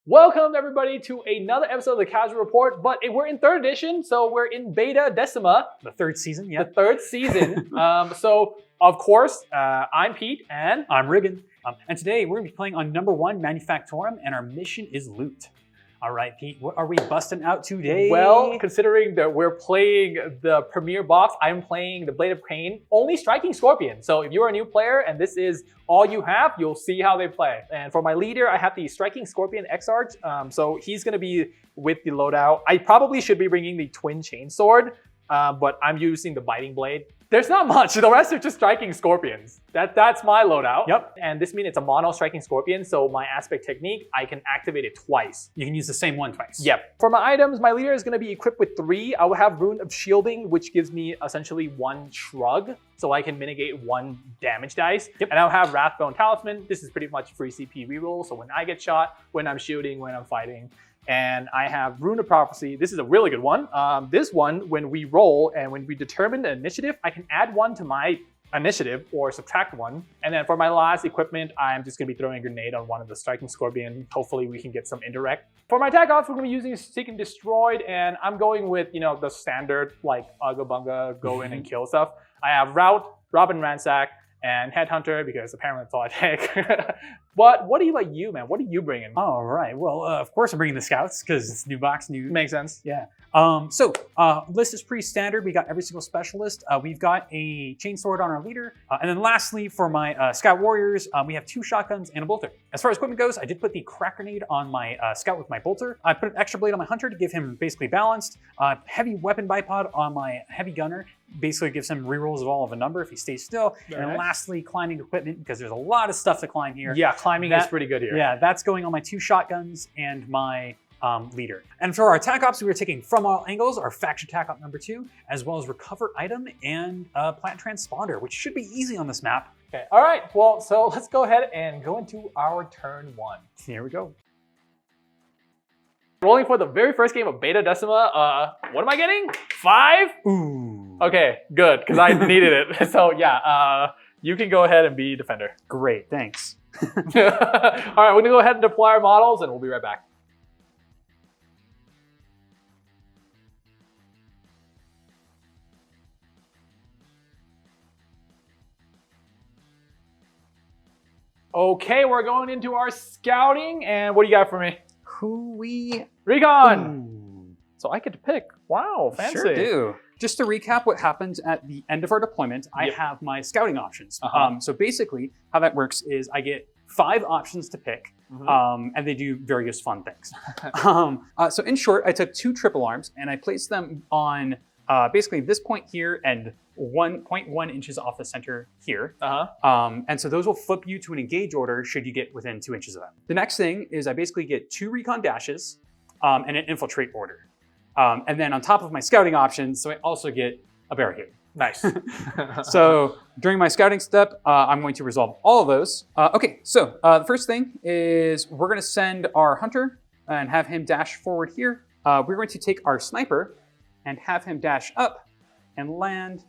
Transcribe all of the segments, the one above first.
Welcome everybody to another episode of the Casual Report, but we're in 3rd edition, so we're in Beta Decima. The 3rd season, yeah. The 3rd season. So, of course, I'm Pete and I'm Riggon. And today we're going to be playing on number 1 Manufactorum, and our mission is loot. All right, Pete, what are we busting out today? Well, considering that we're playing the premiere box, I'm playing the Blade of Khaine, only striking Scorpion. So if you're a new player and this is all you have, you'll see how they play. And for my leader, I have the striking Scorpion Exarch. So he's going to be with the loadout. I probably should be bringing the twin chainsword, but I'm using the biting blade. There's not much. The rest are just striking scorpions. That's my loadout. Yep. And this means it's a mono striking scorpion, so my aspect technique, I can activate it twice. You can use the same one twice. Yep. For my items, my leader is going to be equipped with 3. I will have Rune of Shielding, which gives me essentially 1 shrug, so I can mitigate 1 damage dice. Yep. And I'll have Wrathbone Talisman. This is pretty much free CP reroll, so when I get shot, when I'm shooting, when I'm fighting. And I have Rune of Prophecy. This is a really good one. This one, when we roll and when we determine the initiative, I can add 1 to my initiative or subtract 1. And then for my last equipment, I'm just going to be throwing a grenade on one of the striking scorpion. Hopefully we can get some indirect. For my attack ops, we're going to be using Seek and Destroyed, and I'm going with, you know, the standard like Ugga Bunga, go in and kill stuff. I have Rout, Robin Ransack, and Headhunter, because apparently that's all I take. But what about you, man? What are you bringing? All right. Well, of course I'm bringing the scouts because it's new box, new. Makes sense. Yeah. List is pretty standard. We got every single specialist. We've got a chainsword on our leader. And then lastly, for my scout warriors, we have 2 shotguns and a bolter. As far as equipment goes, I did put the crack grenade on my scout with my bolter. I put an extra blade on my hunter to give him basically balanced. Heavy weapon bipod on my heavy gunner. Basically gives him rerolls of all of a number if he stays still. Very and nice. Lastly, climbing equipment, because there's a lot of stuff to climb here. Yeah, climbing is pretty good here. Yeah, that's going on my 2 shotguns and my leader. And for our attack ops, we were taking from all angles, our faction attack op number 2, as well as recover item and plant transponder, which should be easy on this map. Okay, all right, well, so let's go ahead and go into our turn 1. Here we go. Rolling for the very first game of Beta Decima. What am I getting? 5? Ooh. Okay, good, because I needed it. So yeah, you can go ahead and be defender. Great, thanks. All right, we're gonna go ahead and deploy our models, and we'll be right back. Okay, we're going into our scouting, and what do you got for me? Riggon! Ooh. So I get to pick. Wow, fancy. Sure do. Just to recap what happens at the end of our deployment, I have my scouting options. So basically, how that works is I get 5 options to pick, and they do various fun things. So in short, I took 2 triple arms, and I placed them on basically this point here and 1.1 inches off the center here. And so those will flip you to an engage order should you get within 2 inches of them. The next thing is I basically get 2 recon dashes and an infiltrate order. And then on top of my scouting options, so I also get a barricade. Nice. So during my scouting step, I'm going to resolve all of those. Okay, so the first thing is we're going to send our hunter and have him dash forward here. We're going to take our sniper and have him dash up and land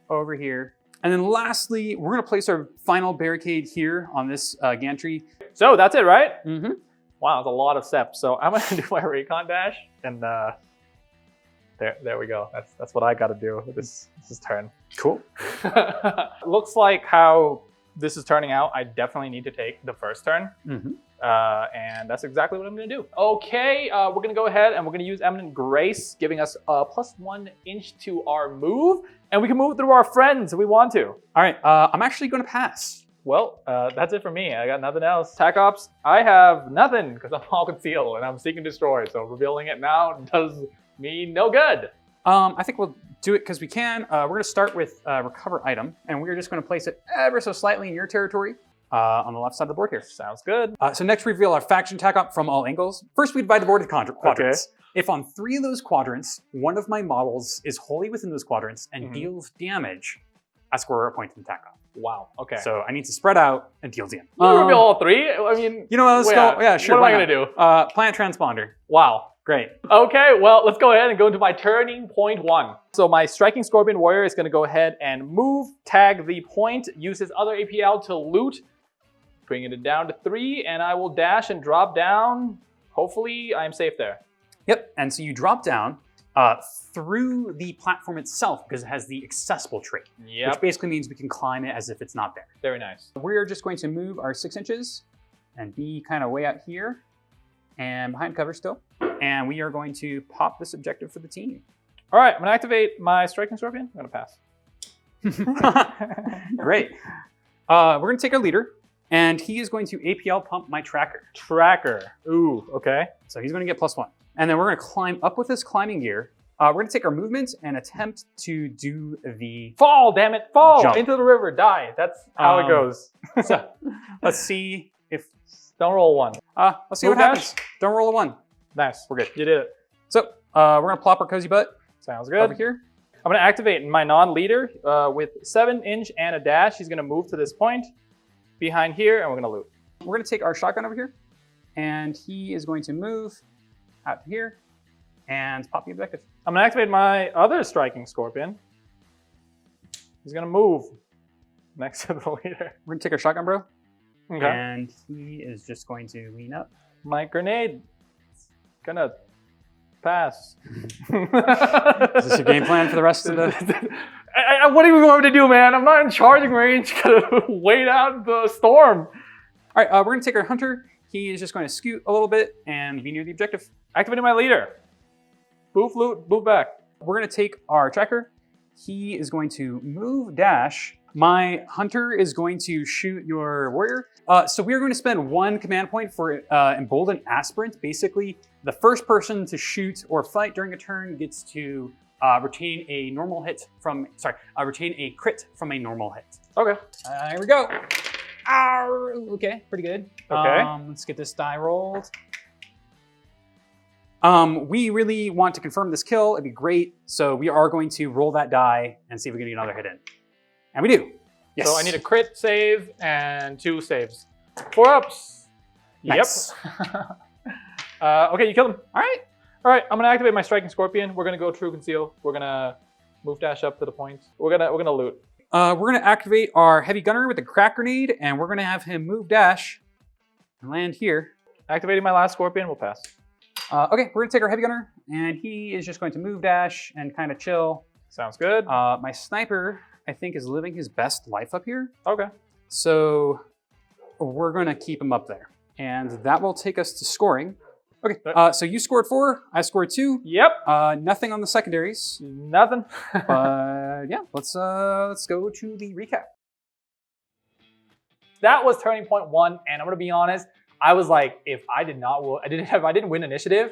over here. And then lastly, we're going to place our final barricade here on this gantry. So that's it, right? Mm-hmm. Wow, that's a lot of steps. So I'm gonna do my recon dash, and there we go. That's what I got to do with this turn. Cool. Looks like how this is turning out. I definitely need to take the first turn, and that's exactly what I'm gonna do. Okay, we're gonna go ahead and we're gonna use Eminent Grace, giving us +1 inch to our move, and we can move through our friends if we want to. All right, I'm actually going to pass. Well, that's it for me. I got nothing else. Attack ops, I have nothing because I'm all concealed and I'm Seek and Destroy. So revealing it now does me no good. I think we'll do it because we can. We're going to start with recover item, and we're just going to place it ever so slightly in your territory on the left side of the board here. Sounds good. So next we reveal our faction attack op from all angles. First we divide the board into quadrants. Okay. If on 3 of those quadrants, one of my models is wholly within those quadrants and deals damage, I score a point in attack op. Wow, okay. So I need to spread out and deal damage. You reveal all 3? I mean, you know what, let's go. Yeah, sure. What am I gonna do? Plant transponder. Wow. Great. Okay, well, let's go ahead and go into my turning point 1. So my striking Scorpion Warrior is gonna go ahead and move, tag the point, use his other APL to loot, bringing it down to 3, and I will dash and drop down Hopefully I'm safe there. Yep, and so you drop down through the platform itself because it has the accessible trait, which basically means we can climb it as if it's not there. Very nice. We're just going to move our 6 inches and be kind of way out here and behind cover still. And we are going to pop this objective for the team. All right, I'm gonna activate my striking scorpion. I'm gonna pass. Great. We're gonna take our leader, and he is going to APL pump my tracker. Tracker. Ooh, okay. So he's gonna get +1. And then we're gonna climb up with this climbing gear. We're gonna take our movement and attempt to do the fall, damn it, fall jump into the river, die. That's how it goes. So let's see if don't roll 1. Let's see what happens. Don't roll a 1. Nice, we're good. You did it. So we're gonna plop our cozy butt. Sounds good. Over here. I'm gonna activate my non-leader with 7 inch and a dash. He's gonna move to this point behind here, and we're gonna loot. We're gonna take our shotgun over here, and he is going to move out here and pop the objective. I'm gonna activate my other striking scorpion. He's gonna move next to the leader. We're gonna take our shotgun, bro. Okay. And he is just going to lean up. My grenade is gonna pass. Is this your game plan for the rest of the... What are we going to do, man? I'm not in charging range. Gotta wait out the storm. All right, we're gonna take our hunter. He is just going to scoot a little bit and be near the objective. Activating my leader. Boof loot, boof back. We're gonna take our tracker. He is going to move dash. My hunter is going to shoot your warrior. So we are going to spend 1 command point for emboldened aspirant. Basically, the first person to shoot or fight during a turn gets to retain a normal hit from, retain a crit from a normal hit. Okay. Here we go. Okay, pretty good. Okay. Let's get this die rolled. We really want to confirm this kill. It'd be great. So we are going to roll that die and see if we can get another hit in. And we do. Yes. So I need a crit save and 2 saves. 4 ups. Nice. Yep. Okay, you killed him. All right. All right, I'm gonna activate my striking scorpion. We're gonna go true conceal. We're gonna move dash up to the point. We're gonna loot. We're gonna activate our heavy gunner with the crack grenade, and we're gonna have him move dash and land here. Activating my last scorpion. We'll pass. Okay, we're gonna take our heavy gunner, and he is just going to move dash and kind of chill. Sounds good. My sniper, I think, is living his best life up here. Okay. So we're gonna keep him up there, and that will take us to scoring. Okay, so you scored 4, I scored 2. Yep. Nothing on the secondaries. Nothing. Yeah, let's go to the recap. That was turning point 1, and I'm gonna be honest. I was like, if I didn't win initiative,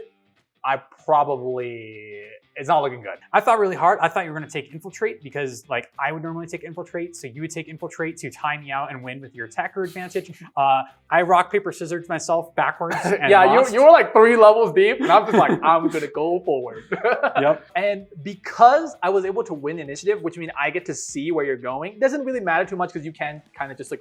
I probably, it's not looking good. I thought really hard. I thought you were going to take infiltrate because like I would normally take infiltrate. So you would take infiltrate to time me out and win with your attacker advantage. I rock, paper, scissors myself backwards. And yeah, lost. you were like 3 levels deep, and I'm just like, I'm going to go forward. Yep. And because I was able to win initiative, which means I get to see where you're going, it doesn't really matter too much because you can kind of just like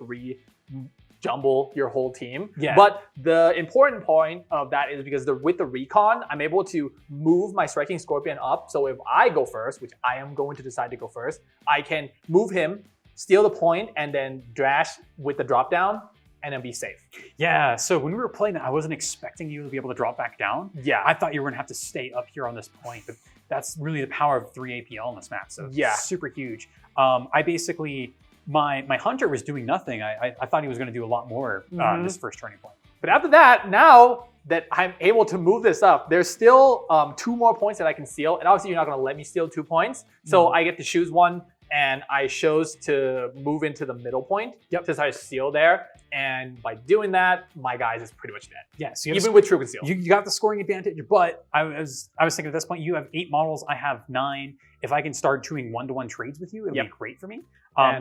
jumble your whole team. Yeah. But the important point of that is because with the recon, I'm able to move my striking scorpion up. So if I go first, which I am going to decide to go first, I can move him, steal the point, and then dash with the drop down and then be safe. Yeah, so when we were playing it, I wasn't expecting you to be able to drop back down. Yeah. I thought you were gonna have to stay up here on this point, but that's really the power of 3 APL on this map. So yeah, super huge. I basically, my hunter was doing nothing. I thought he was gonna do a lot more this first turning point. But after that, now that I'm able to move this up, there's still 2 more points that I can steal. And obviously you're not gonna let me steal 2 points. So I get to choose one, and I chose to move into the middle point to try to steal there. And by doing that, my guys is pretty much dead. Yeah, so even with true conceal. You got the scoring advantage, but I was thinking at this point, you have 8 models, I have 9. If I can start doing 1-to-1 trades with you, it'll be great for me.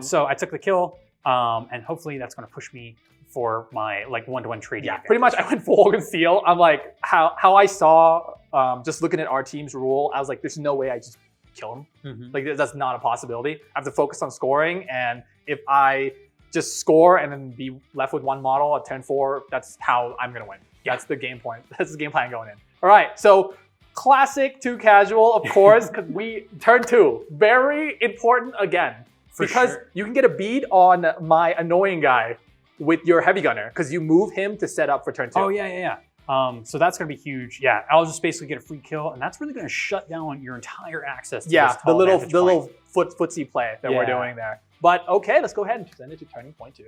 So I took the kill, and hopefully that's gonna push me for my like 1-to-1 trade. Yeah, pretty much I went full conceal. I'm like, how I saw, just looking at our team's rule, I was like, there's no way I just kill him. Like that's not a possibility. I have to focus on scoring, and if I just score and then be left with 1 model at 10-4, that's how I'm gonna win. That's the game point. That's the game plan going in. All right, so classic 2 casual, of course, because we turn 2. Very important again. Because you can get a bead on my annoying guy with your heavy gunner, because you move him to set up for turn 2. Oh, yeah. So that's going to be huge. Yeah, I'll just basically get a free kill, and that's really going to shut down your entire access to this the tall little vantage point. footsie play that we're doing there. But okay, let's go ahead and send it to turning point 2.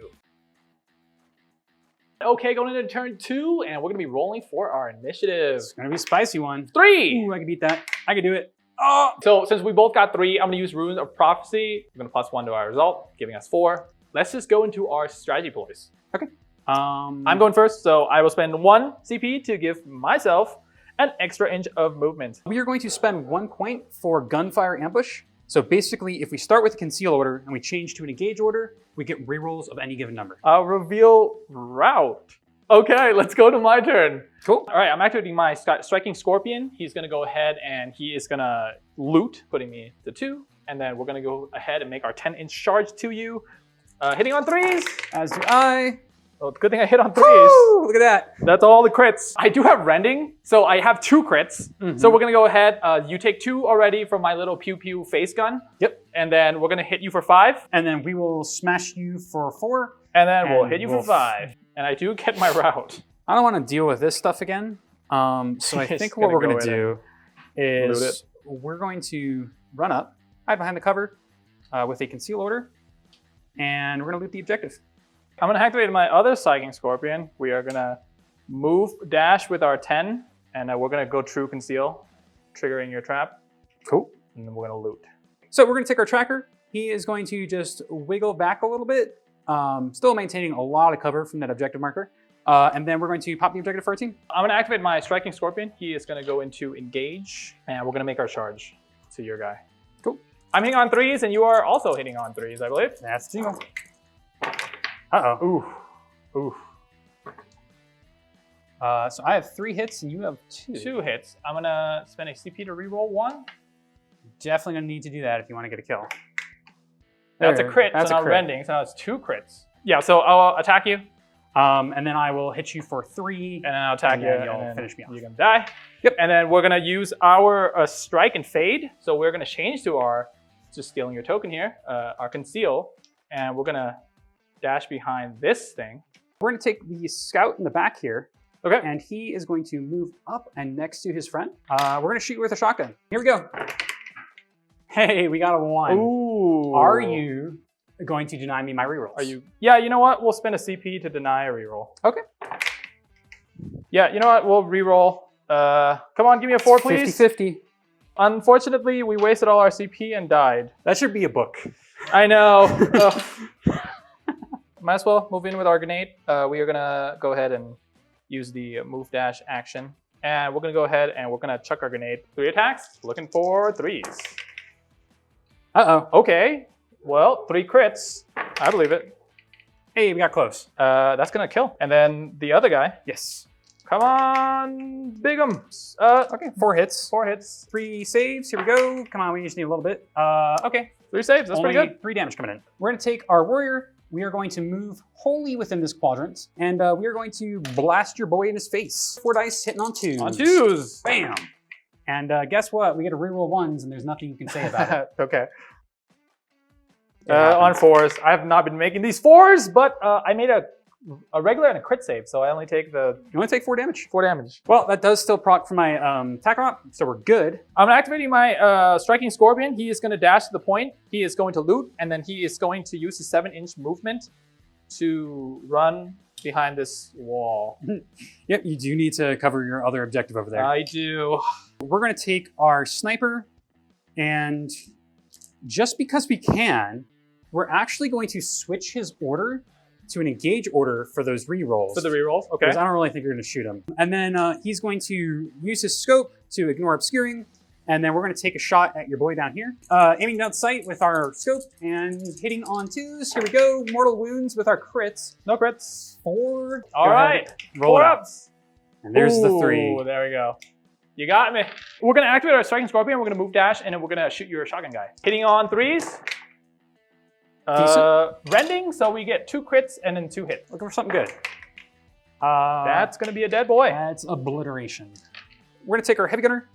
Okay, going into turn 2, and we're gonna be rolling for our initiative. It's going to be a spicy one. 3. Ooh, I can beat that. I can do it. Oh! So since we both got 3, I'm gonna use Runes of Prophecy. We're gonna +1 to our result, giving us 4. Let's just go into our strategy ploys. Okay. I'm going first, so I will spend 1 CP to give myself an extra inch of movement. We are going to spend 1 point for gunfire ambush. So basically, if we start with a conceal order and we change to an engage order, we get rerolls of any given number. Reveal route. Okay, let's go to my turn. Cool. All right, I'm activating my striking scorpion. He's gonna go ahead and he is gonna loot, putting me to 2. And then we're gonna go ahead and make our 10-inch charge to you. Hitting on 3s. As do I. Well, good thing I hit on 3s. Woo! Look at that. That's all the crits. I do have rending, so I have 2 crits. So we're gonna go ahead. You take 2 already from my little pew pew face gun. Yep. And then we're gonna hit you for 5. And then we will smash you for 4. And then we'll hit you for 5. And I do get my route. I don't want to deal with this stuff again. So I think what we're going to do is we're going to run up, hide behind the cover with a conceal order, and we're going to loot the objective. I'm going to activate my other Striking Scorpion. We are going to move dash with our 10, and we're going to go true conceal, triggering your trap. Cool. And then we're going to loot. So we're going to take our tracker. He is going to just wiggle back a little bit, still maintaining a lot of cover from that objective marker. And then we're going to pop the objective for our team. I'm going to activate my Striking Scorpion. He is going to go into engage, and we're going to make our charge to your guy. Cool. I'm hitting on 3s, and you are also hitting on 3s, I believe. That's the single. Uh-oh. Ooh. Ooh. So I have 3 hits, and you have 2. 2 hits. I'm going to spend a CP to reroll 1. Definitely going to need to do that if you want to get a kill. That's a crit, so now rending, so now it's 2 crits. Yeah, so I'll attack you. And then I will hit you for 3. And then I'll attack you, and you'll finish me off. You're gonna die. Yep. And then we're gonna use our strike and fade. So we're gonna change to our, just stealing your token here, our conceal. And we're gonna dash behind this thing. We're gonna take the scout in the back here. Okay. And he is going to move up and next to his friend. We're gonna shoot with a shotgun. Here we go. Hey, we got a 1. Ooh. Are you going to deny me my rerolls? Are you? Yeah, you know what? We'll spend a CP to deny a reroll. Okay. Yeah, you know what? We'll reroll. Come on, give me a 4, please. 50-50. Unfortunately, we wasted all our CP and died. That should be a book. I know. Might as well move in with our grenade. We are gonna go ahead and use the move dash action. And we're gonna go ahead and we're gonna chuck our grenade. 3 attacks, looking for 3s. Uh-oh. Okay, well, 3 crits. I believe it. Hey, we got close. That's gonna kill. And then the other guy. Yes. Come on, Bigum. Okay, 4 hits. 4 hits. 3 saves, here we go. Come on, we just need a little bit. Okay. 3 saves, that's Only pretty good. 3 damage coming in. We're gonna take our warrior. We are going to move wholly within this quadrant, and we are going to blast your boy in his face. 4 dice hitting on 2s. On 2s. Bam. And guess what? We get to reroll 1s, and there's nothing you can say about it. Okay. On 4s. I have not been making these 4s, but I made a regular and a crit save, so I only take the... You only take 4 damage. 4 damage. Well, that does still proc for my attack rock, so we're good. I'm activating my Striking Scorpion. He is going to dash to the point. He is going to loot, and then he is going to use his 7-inch movement to run behind this wall. Yep, you do need to cover your other objective over there. I do. We're going to take our sniper, and just because we can, we're actually going to switch his order to an engage order for those rerolls. For the rerolls, okay. Because I don't really think you're going to shoot him. And then he's going to use his scope to ignore obscuring, and then we're going to take a shot at your boy down here. Aiming down sight with our scope and hitting on 2s. Here we go. Mortal wounds with our crits. No crits. 4. All right. Roll 4 it up. ups. And there's the 3. Ooh, there we go. You got me. We're going to activate our Striking Scorpion. We're going to move dash, and then we're going to shoot your shotgun guy. Hitting on 3s. Rending, so we get 2 crits and then 2 hits. Looking for something good. That's going to be a dead boy. That's obliteration. We're going to take our heavy gunner.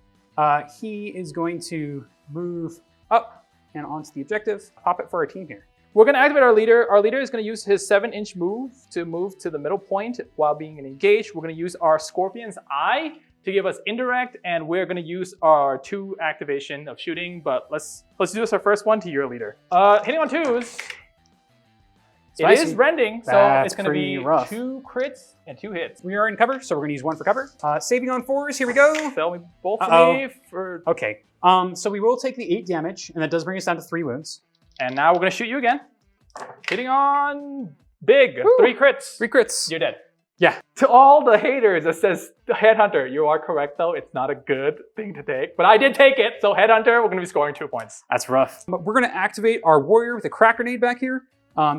He is going to move up and onto the objective. Pop it for our team here. we're gonna activate our leader. Our leader is gonna use his 7-inch move to the middle point while being engaged. We're gonna use our Scorpion's Eye to give us indirect, and we're gonna use our 2 activation of shooting, but let's do this our first one to your leader. Hitting on 2s. It is rending, so it's gonna be rough. 2 crits and 2 hits. We are in cover, so we're gonna use 1 for cover. Saving on 4s, here we go. Fail me both for me for... Okay, so we will take the 8 damage, and that does bring us down to 3 wounds. And now we're gonna shoot you again. Hitting on big, Woo. 3 crits. 3 crits. You're dead. Yeah. To all the haters that says Headhunter, you are correct though. It's not a good thing to take, but I did take it. So Headhunter, we're gonna be scoring 2 points. That's rough. But we're gonna activate our warrior with a crack grenade back here.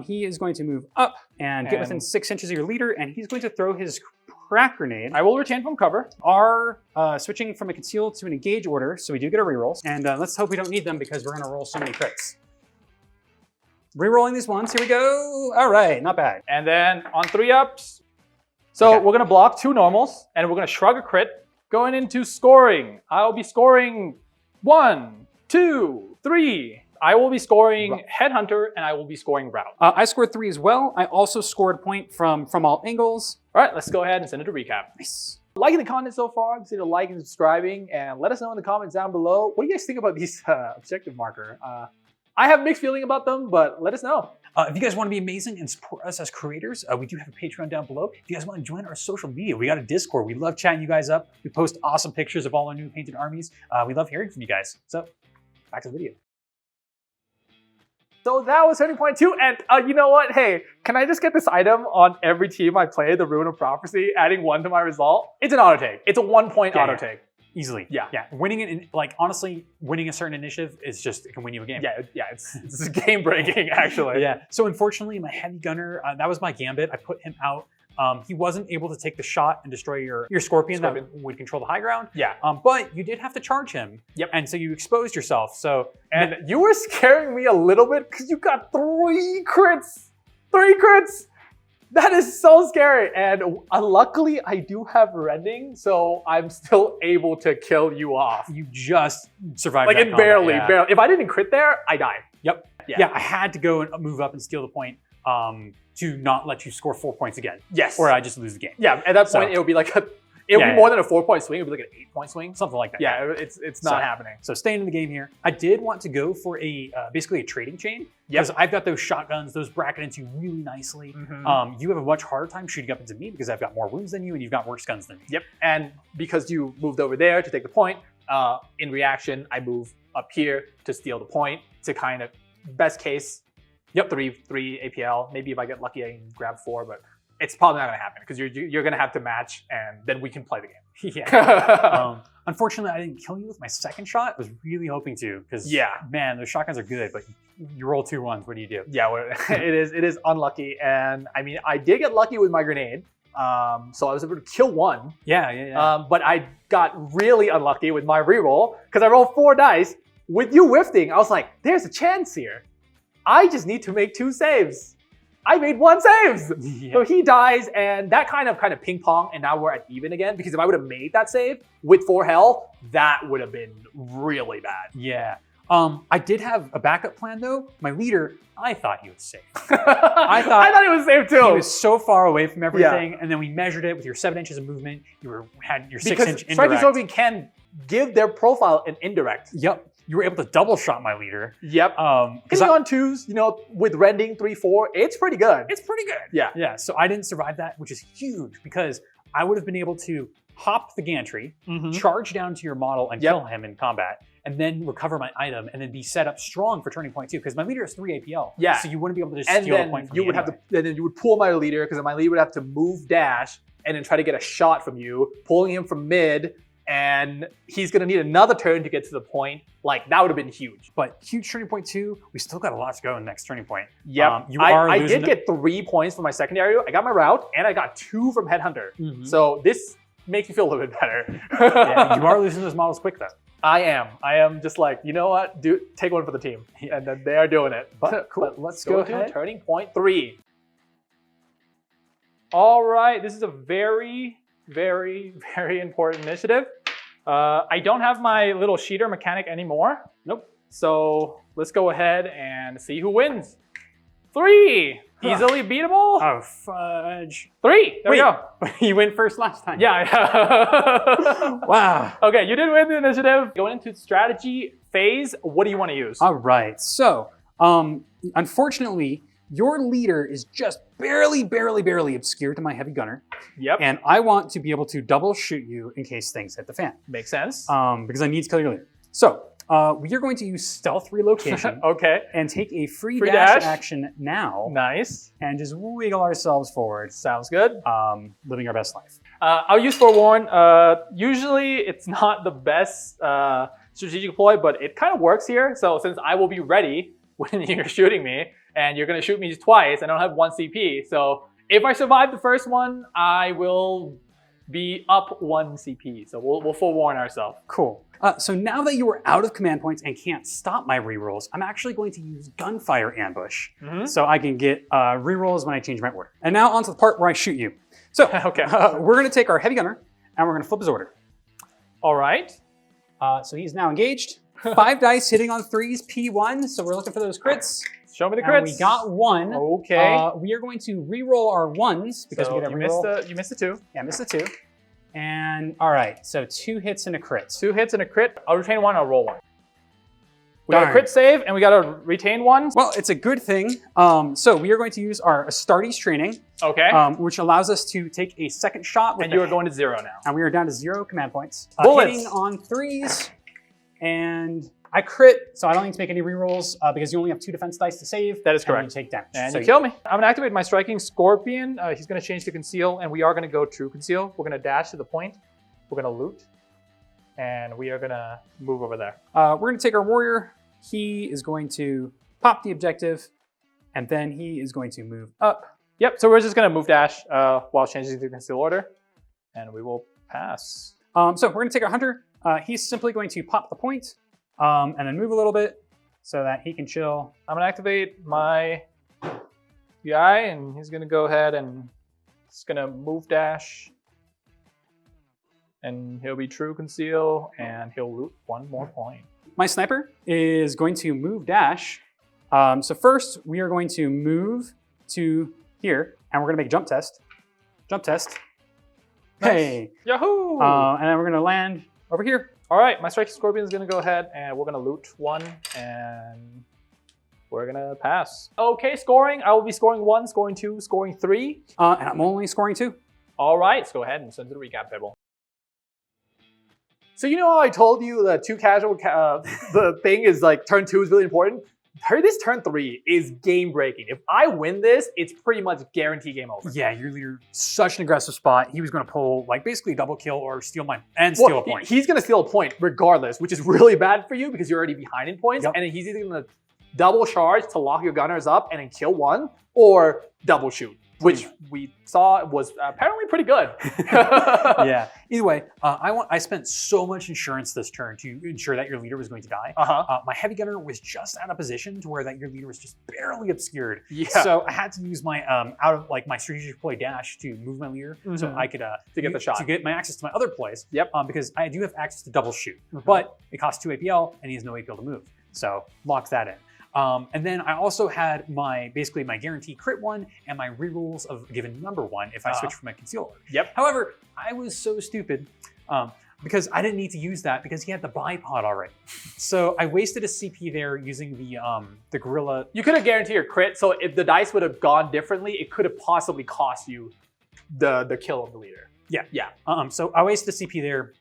He is going to move up and get within 6 inches of your leader, and he's going to throw his crack grenade. I will retain from cover. Are switching from a conceal to an engage order, so we do get a reroll. And let's hope we don't need them because we're gonna roll so many crits. Rerolling these ones, here we go. All right, not bad. And then on 3-ups. So we're gonna block 2 normals, and we're gonna shrug a crit. Going into scoring, I'll be scoring 1, 2, 3. I will be scoring Headhunter, and I will be scoring Route. I scored 3 as well. I also scored a point from all angles. All right, let's go ahead and send it to recap. Nice. Liking the content so far, consider liking and subscribing, and let us know in the comments down below. What do you guys think about these objective marker? I have mixed feeling about them, but let us know. If you guys want to be amazing and support us as creators, we do have a Patreon down below. If you guys want to join our social media, we got a Discord. We love chatting you guys up. We post awesome pictures of all our new painted armies. We love hearing from you guys. So back to the video. So that was Turning Point 2, and you know what? Hey, can I just get this item on every team I play, the Rune of Prophecy, adding 1 to my result? It's an auto take. It's a 1-point auto take. Easily. Yeah. Winning it, like honestly, winning a certain initiative is just, it can win you a game. Yeah, it's game breaking actually. Yeah. So unfortunately, my heavy gunner, that was my gambit. I put him out. He wasn't able to take the shot and destroy your Scorpion that would control the high ground. Yeah. But you did have to charge him. Yep. And so you exposed yourself. So and you were scaring me a little bit because you got 3 crits. 3 crits. That is so scary. And luckily, I do have rending, so I'm still able to kill you off. You just survived. Like it barely. If I didn't crit there, I die. Yep. Yeah. I had to go and move up and steal the point. To not let you score 4 points again. Yes. Or I just lose the game. Yeah, at that point, it would be like more than a 4-point swing. It would be like an 8-point swing. Something like that. Yeah, it's not happening. So staying in the game here. I did want to go for a basically a trading chain. Because I've got those shotguns, those bracket into really nicely. You have a much harder time shooting up into me because I've got more wounds than you and you've got worse guns than me. Yep, and because you moved over there to take the point, in reaction, I move up here to steal the point to kind of, best case, three APL. Maybe if I get lucky, I can grab 4, but it's probably not gonna happen because you're gonna have to match, and then we can play the game. Yeah. Unfortunately, I didn't kill you with my second shot. I was really hoping to, because man, those shotguns are good, but you roll 2 ones. What do you do? Yeah, it is unlucky, and I mean, I did get lucky with my grenade. So I was able to kill 1. Yeah. But I got really unlucky with my reroll because I rolled 4 dice. With you whiffing, I was like, there's a chance here. I just need to make 2 saves. I made 1 save. So he dies, and that kind of ping pong, and now we're at even again, because if I would have made that save with 4 health, that would have been really bad. Yeah. I did have a backup plan though. My leader, I thought he was safe. I thought he was safe too. He was so far away from everything, and then we measured it with your 7 inches of movement. You had your 6-inch indirect. Striking Scorpion can give their profile an indirect. Yep. You were able to double shot my leader. Yep. Hitting on 2s, with rending 3-4, it's pretty good. It's pretty good. Yeah. Yeah. So I didn't survive that, which is huge because I would have been able to hop the gantry, charge down to your model and kill him in combat, and then recover my item and then be set up strong for Turning Point 2 because my leader is 3 APL. Yeah. So you wouldn't be able to just steal a point from me. And then you would pull my leader because my leader would have to move dash and then try to get a shot from you, pulling him from mid. And he's going to need another turn to get to the point. Like, that would have been huge. But huge Turning Point 2, we still got a lot to go in the next Turning Point. Yeah, I did get 3 points from my secondary. I got my route, and I got 2 from Headhunter. So this makes me feel a little bit better. Yeah, you are losing those models quick, though. I am just like, you know what? Take one for the team. And then they are doing it. But cool. Let's go ahead. To Turning Point 3. All right, this is a very, very, very important initiative. I don't have my little cheater mechanic anymore. Nope. So let's go ahead and see who wins. 3. Easily beatable. Oh, fudge. 3. There we go. You went first last time. Yeah. Wow. Okay, you did win the initiative. Going into strategy phase, what do you want to use? All right. So, unfortunately, your leader is just barely obscured to my heavy gunner. Yep. And I want to be able to double shoot you in case things hit the fan. Makes sense. Because I need to kill your leader. So, we are going to use stealth relocation. Okay. And take a free dash action now. Nice. And just wiggle ourselves forward. Sounds good. Living our best life. I'll use forewarn. Usually it's not the best strategic ploy, but it kind of works here. So since I will be ready when you're shooting me, and you're going to shoot me twice, I don't have 1 CP. So if I survive the first one, I will be up 1 CP. So we'll forewarn ourselves. Cool. So now that you are out of command points and can't stop my rerolls, I'm actually going to use gunfire ambush so I can get rerolls when I change my order. And now onto the part where I shoot you. So okay. We're going to take our heavy gunner and we're going to flip his order. All right. So he's now engaged. 5 dice hitting on 3s, P1. So we're looking for those crits. Show me the crits. And we got 1. Okay. We are going to re-roll our 1s because so we get a reroll. You missed the 2. Yeah, missed the 2. And all right, so 2 hits and a crit. 2 hits and a crit. I'll retain 1. I'll roll 1. We got a crit save and we got to retain 1. Well, it's a good thing. So we are going to use our Astartes training. Okay. Which allows us to take a second shot. And you are going to 0 now. And we are down to 0 command points. Bullets. Hitting on 3s. And I crit, so I don't need to make any rerolls because you only have 2 defense dice to save. That is correct. And you take damage. And you kill me. I'm going to activate my striking scorpion. He's going to change to conceal, and we are going to go true conceal. We're going to dash to the point. We're going to loot. And we are going to move over there. We're going to take our warrior. He is going to pop the objective, and then he is going to move up. Yep, so we're just going to move dash while changing to conceal order, and we will pass. So we're going to take our hunter. He's simply going to pop the point and then move a little bit so that he can chill. I'm going to activate my guy, and he's going to go ahead and he's going to move dash. And he'll be true conceal, and he'll loot 1 more point. My sniper is going to move dash. So first, we are going to move to here, and we're going to make a jump test. Jump test. Nice. Hey. Yahoo! And then we're going to land over here. All right, my striking scorpion is going to go ahead, and we're going to loot 1, and we're going to pass. Okay, scoring. I will be scoring 1, scoring 2, scoring 3. And I'm only scoring 2. All right, let's go ahead and send to the recap table. So you know how I told you the 2 casual, the thing is like turn 2 is really important? This turn 3 is game breaking. If I win this, it's pretty much guaranteed game over. Yeah, your leader, such an aggressive spot. He was going to pull like basically double kill or steal my, and steal a point. He's going to steal a point regardless, which is really bad for you because you're already behind in points. Yep. And then he's either going to double charge to lock your gunners up and then kill 1, or double shoot, which we saw was apparently pretty good. Yeah. Either way, I spent so much insurance this turn to ensure that your leader was going to die. My heavy gunner was just out of position to where that your leader was just barely obscured. Yeah. So I had to use my my strategic play dash to move my leader so I could to get the shot, to get my access to my other plays. Yep. Because I do have access to double shoot, but it costs 2 APL and he has no APL to move. So lock that in. And then I also had basically my guarantee crit 1 and my rerolls of a given number 1 if I switch from my conceal order. Yep. However, I was so stupid because I didn't need to use that because he had the bipod already. So I wasted a CP there using the gorilla. You could have guaranteed your crit, so if the dice would have gone differently, it could have possibly cost you the kill of the leader. Yeah. Yeah. So I wasted a CP there.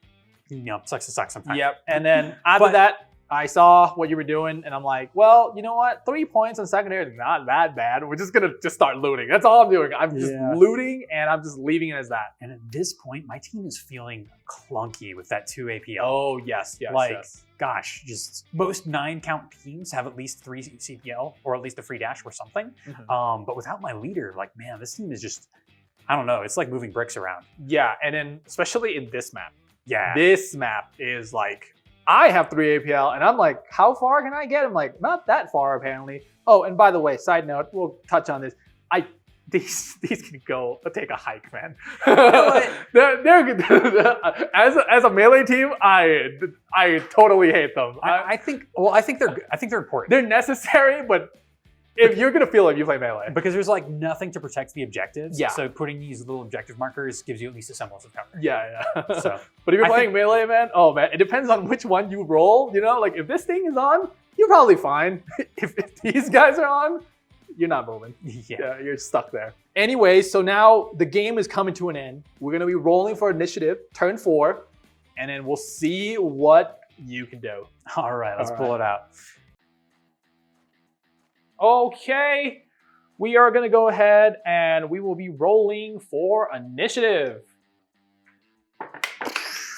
You know, sucks to suck sometimes. Yep. And then after that, I saw what you were doing, and I'm like, well, you know what? 3 points on secondary is not that bad. We're just going to start looting. That's all I'm doing. I'm just looting, and I'm just leaving it as that. And at this point, my team is feeling clunky with that 2 APL. Oh, yes, yes, yes. Gosh, just most 9-count teams have at least 3 CPL, or at least a free dash or something. But without my leader, like, man, this team is just, I don't know. It's like moving bricks around. Yeah, and then especially in this map. Yeah. This map is like, I have 3 APL, and I'm like, how far can I get? I'm like, not that far, apparently. Oh, and by the way, side note, we'll touch on this. These can go take a hike, man. they're as a melee team, I totally hate them. I think they're important. They're necessary, but if you're gonna feel it, you play melee. Because there's like nothing to protect the objectives. Yeah. So putting these little objective markers gives you at least a semblance of cover. Yeah. So, but if you're I playing melee, man, oh man, it depends on which one you roll. You know, like if this thing is on, you're probably fine. if these guys are on, you're not moving. Yeah, you're stuck there. Anyway, so now the game is coming to an end. We're gonna be rolling for initiative, turn 4, and then we'll see what you can do. All right, let's pull it out. Okay, we are gonna go ahead and we will be rolling for initiative.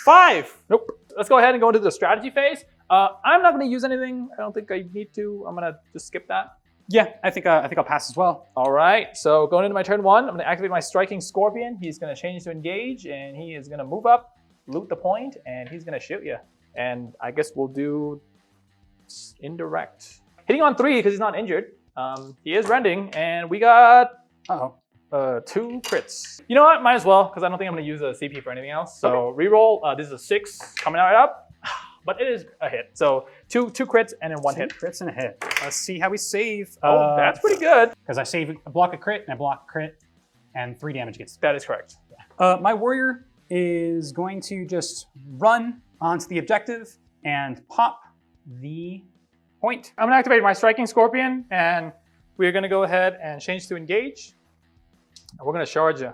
5. Nope. Let's go ahead and go into the strategy phase. I'm not gonna use anything. I don't think I need to. I'm gonna just skip that. Yeah, I think I'll pass as well. All right, so going into my turn 1, I'm gonna activate my striking scorpion. He's gonna change to engage, and he is gonna move up, loot the point, and he's gonna shoot you. And I guess we'll do indirect. Hitting on 3 because he's not injured. He is rending, and we got 2 crits. You know what? Might as well, because I don't think I'm gonna use a CP for anything else. So reroll. This is a 6 coming out up, but it is a hit. So two crits and then 1 hit. Crits and a hit. Let's see how we save. Oh, that's pretty good. Because I save a block a crit and I block a crit, and 3 damage gets. That is correct. My warrior is going to just run onto the objective and pop the point. I'm gonna activate my striking scorpion, and we're gonna go ahead and change to engage. And we're gonna charge you.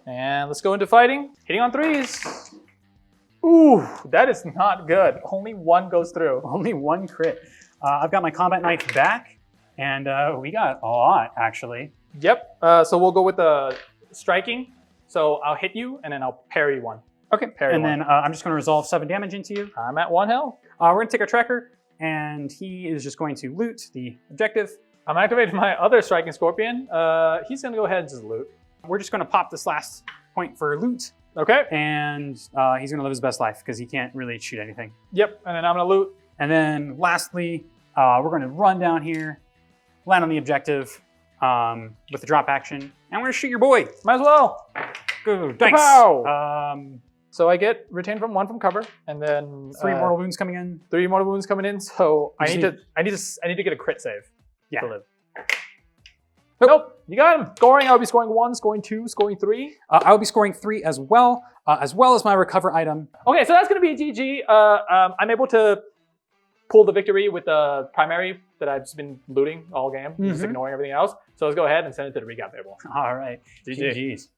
And let's go into fighting. Hitting on 3s. Ooh, that is not good. Only 1 goes through. Only 1 crit. I've got my combat knife back, and we got a lot, actually. Yep, so we'll go with the striking. So I'll hit you, and then I'll parry 1. Okay, parry and 1. then I'm just going to resolve 7 damage into you. I'm at 1 health. We're going to take our tracker, and he is just going to loot the objective. I'm activating my other striking scorpion. He's going to go ahead and just loot. We're just going to pop this last point for loot. Okay. And he's going to live his best life because he can't really shoot anything. Yep, and then I'm going to loot. And then lastly, we're going to run down here, land on the objective with the drop action, and we're going to shoot your boy. Might as well. Go, dice. So I get retained from 1 from cover, and then 3 mortal wounds coming in. 3 mortal wounds coming in. So I need to get a crit save to live. Nope, you got him. Scoring, I'll be scoring 1, scoring 2, scoring 3. I'll be scoring 3 as well as my recover item. Okay, so that's gonna be a GG. I'm able to pull the victory with the primary that I've just been looting all game, just ignoring everything else. So let's go ahead and send it to the recap table. All right, GG's.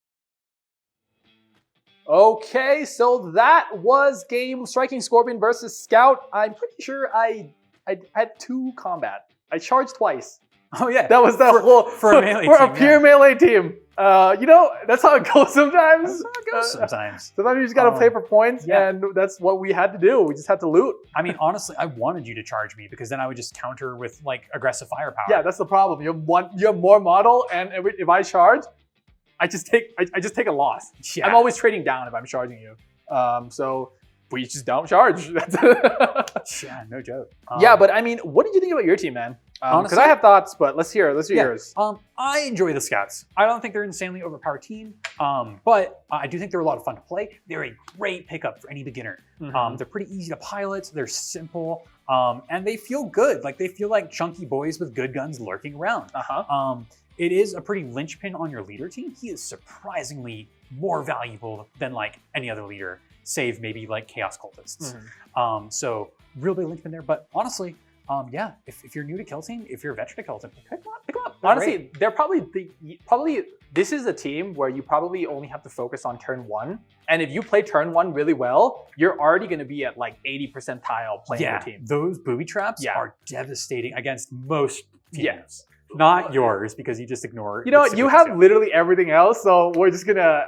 Okay, so that was game Striking Scorpion versus Scout. I'm pretty sure I had 2 combat. I charged twice. Oh yeah, that was whole for a melee we're team, a pure melee team. You know, that's how it goes sometimes. That's how it goes sometimes. Sometimes you just gotta play for points, and that's what we had to do. We just had to loot. I mean, honestly, I wanted you to charge me because then I would just counter with like aggressive firepower. Yeah, that's the problem. You have more model, and if I charge, I just take a loss. Yeah. I'm always trading down if I'm charging you. So we just don't charge. Yeah, no joke. Yeah, but I mean, what did you think about your team, man? Because I have thoughts, but let's hear yours. I enjoy the Scouts. I don't think they're an insanely overpowered team, but I do think they're a lot of fun to play. They're a great pickup for any beginner. They're pretty easy to pilot. They're simple, and they feel good. Like they feel like chunky boys with good guns lurking around. It is a pretty linchpin on your leader team. He is surprisingly more valuable than like any other leader, save maybe like Chaos Cultists. So real big linchpin there. But honestly, yeah, if you're new to Kill Team, if you're a veteran to Kill Team, pick them up. Honestly, they're probably this is a team where you probably only have to focus on turn 1. And if you play turn 1 really well, you're already going to be at like 80 percentile playing your team. Those booby traps are devastating against most teams. Not yours, because you just ignore. You know what? You have literally everything else, so we're just gonna.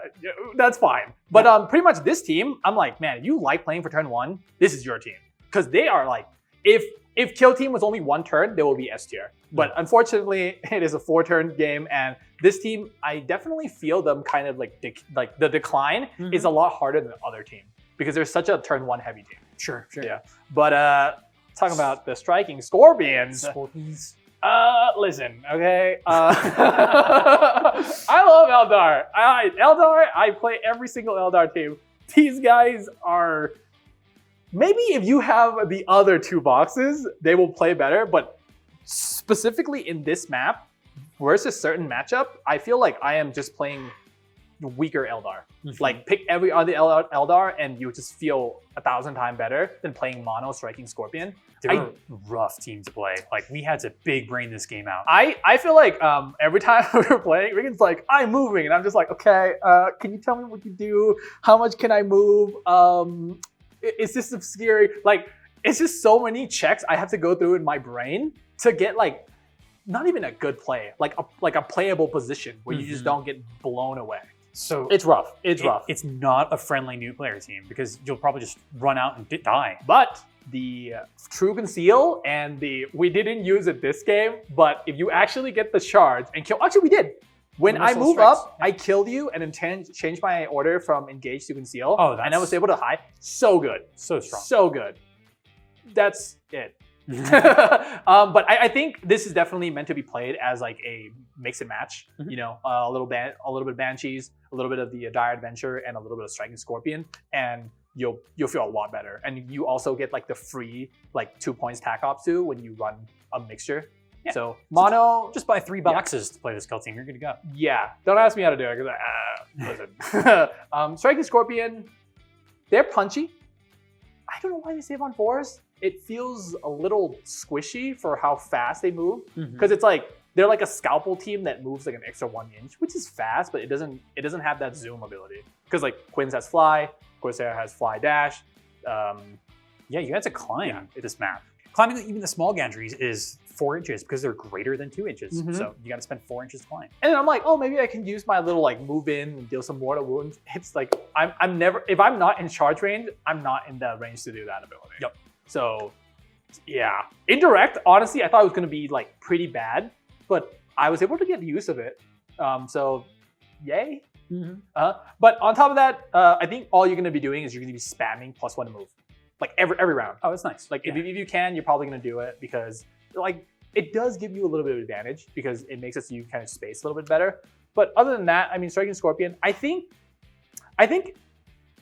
That's fine. But pretty much this team, I'm like, man, if you like playing for turn 1, this is your team, because they are like, if Kill Team was only 1 turn, they will be S tier. But unfortunately, it is a 4-turn game, and this team, I definitely feel them kind of like the decline is a lot harder than the other team because they're such a turn 1 heavy team. Sure. Yeah. But talking about the Striking Scorpions. Listen, okay. I love Eldar. I play every single Eldar team. These guys are, maybe if you have the other 2 boxes, they will play better, but specifically in this map versus certain matchup, I feel like I am just playing weaker Eldar. Like pick every other Eldar and you just feel 1,000 times better than playing mono striking Scorpion. They were a rough team to play. Like we had to big brain this game out. I feel like every time we were playing, Riggon's like, I'm moving. And I'm just like, okay, can you tell me what you do? How much can I move? Is this scary? Like, it's just so many checks I have to go through in my brain to get like, not even a good play, like a playable position where you just don't get blown away. So it's rough. It's rough. It's not a friendly new player team because you'll probably just run out and die. But the True Conceal and we didn't use it this game, but if you actually get the shards and kill, actually we did. When I move up, I killed you and then changed my order from engage to conceal. Oh, and I was able to hide. So good. So strong. So good. That's it. But I think this is definitely meant to be played as like a mix and match. You know, a little bit of Banshees, a little bit of the Dire Adventure, and a little bit of Striking Scorpion, and you'll feel a lot better. And you also get like the free like 2 points tack ops too when you run a mixture. Yeah. So mono, just buy 3 boxes to play this kill team. You're good to go. Yeah, don't ask me how to do it because listen. Striking Scorpion, they're punchy. I don't know why they save on 4s. It feels a little squishy for how fast they move because it's like they're like a scalpel team that moves like an extra 1 inch, which is fast, but it doesn't have that zoom ability because like Quinn's has fly, Corsair has fly dash. Yeah, you had to climb this map. Climbing even the small gantries is 4 inches because they're greater than 2 inches. So you got to spend 4 inches to climb. And then I'm like, oh, maybe I can use my little like move in and deal some mortal wounds. It's like I'm never, if I'm not in charge range, I'm not in the range to do that ability. Yep. So yeah, indirect. Honestly, I thought it was gonna be like pretty bad, but I was able to get use of it. So yay. But on top of that, I think all you're gonna be doing is you're gonna be spamming +1 to move, like every round. Oh, that's nice. Like if you can, you're probably gonna do it because like it does give you a little bit of advantage because it makes it so you kind of space a little bit better. But other than that, I mean, Striking Scorpion, I think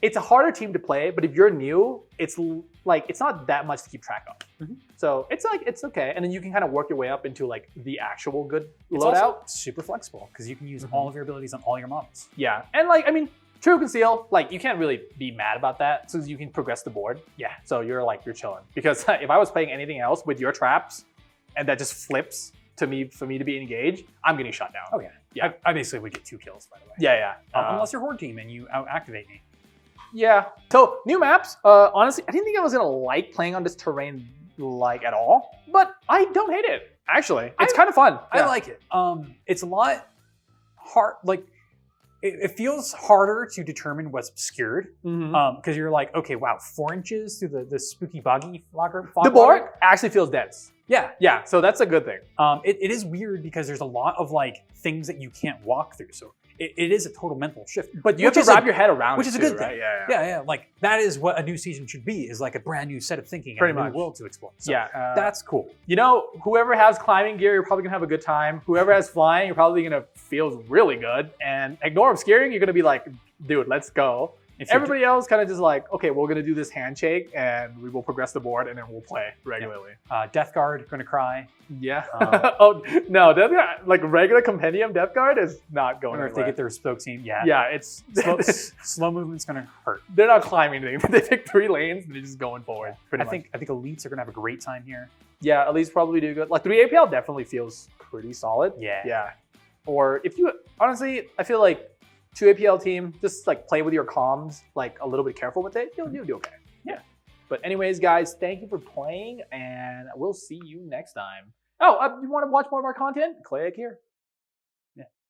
it's a harder team to play, but if you're new, it's like it's not that much to keep track of. So it's like it's okay, and then you can kind of work your way up into like the actual good loadout. Also super flexible because you can use all of your abilities on all your models. Yeah, and like I mean, True Conceal, like you can't really be mad about that since you can progress the board. Yeah, so you're chilling because if I was playing anything else with your traps, and that just flips to me for me to be engaged, I'm getting shot down. Oh yeah. I basically would get 2 kills by the way. Yeah. Unless you're Horde team and you out-activate me. Yeah. So new maps. Honestly, I didn't think I was gonna like playing on this terrain like at all, but I don't hate it. Actually, it's kind of fun. I like it. It's a lot hard. Like it feels harder to determine what's obscured because you're like, okay, wow, 4 inches through the spooky boggy fog. The board actually feels dense. Yeah. So that's a good thing. It is weird because there's a lot of like things that you can't walk through. So it is a total mental shift. But you have to wrap your head around it, which is a good thing. Right? Yeah. Like that is what a new season should be, is like a brand new set of thinking and a new world to explore. So that's cool. You know, whoever has climbing gear, you're probably gonna have a good time. Whoever has flying, you're probably gonna feel really good. And ignore obscuring, you're gonna be like, dude, let's go. Everybody else kind of just like, okay, we're gonna do this handshake and we will progress the board and then we'll play regularly. Death Guard, gonna cry. Yeah. Oh no, Death Guard, like regular compendium Death Guard is not going anywhere. If they get their spoke team, yeah, it's slow movement's gonna hurt. They're not climbing anything. They pick 3 lanes and they're just going forward. I think elites are gonna have a great time here. Yeah, elites probably do good. Like 3 APL definitely feels pretty solid. Yeah. Or if you honestly, I feel like 2 APL team, just like play with your comms, like a little bit careful with it, you'll do okay. Yeah. But anyways, guys, thank you for playing, and we'll see you next time. Oh, you want to watch more of our content? Click here.